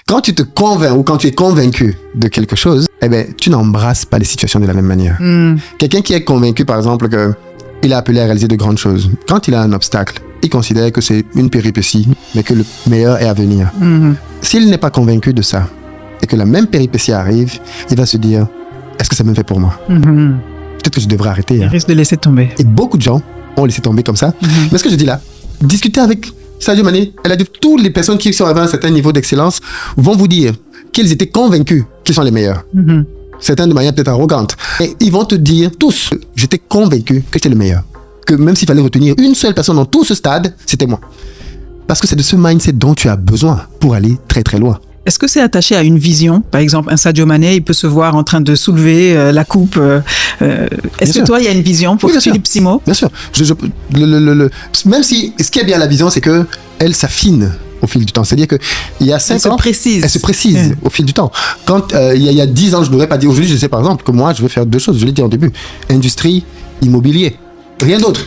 quand tu te convaincs ou quand tu es convaincu de quelque chose, eh ben, tu n'embrasses pas les situations de la même manière. Quelqu'un qui est convaincu, par exemple, qu'il est appelé à réaliser de grandes choses, quand il a un obstacle, il considère que c'est une péripétie, mais que le meilleur est à venir. S'il n'est pas convaincu de ça, et que la même péripétie arrive, il va se dire, est-ce que c'est même fait pour moi? Peut-être que je devrais arrêter. Il risque de laisser tomber. Et beaucoup de gens ont laissé tomber comme ça. Mais ce que je dis là, discuter avec Sadio Mané, elle a dit, toutes les personnes qui sont arrivées à un certain niveau d'excellence vont vous dire qu'ils étaient convaincus qu'ils sont les meilleurs. Certains de manière peut-être arrogante. Et ils vont te dire tous, j'étais convaincu que j'étais le meilleur. Que même s'il fallait retenir une seule personne dans tout ce stade, c'était moi. Parce que c'est de ce mindset dont tu as besoin pour aller très très loin. Est-ce que c'est attaché à une vision? Par exemple, un Sadio Mané, il peut se voir en train de soulever la coupe. Est-ce que toi, il y a une vision pour Philippe Simo? Bien sûr. Même si, ce qui est bien à la vision, c'est qu'elle s'affine au fil du temps. C'est-à-dire qu'il y a 5 ans... Elle se précise au fil du temps. Quand il y a 10 ans, je n'aurais pas dit... Aujourd'hui, je sais par exemple que moi, je veux faire 2 choses. Je l'ai dit en début. Industrie, immobilier. Rien d'autre.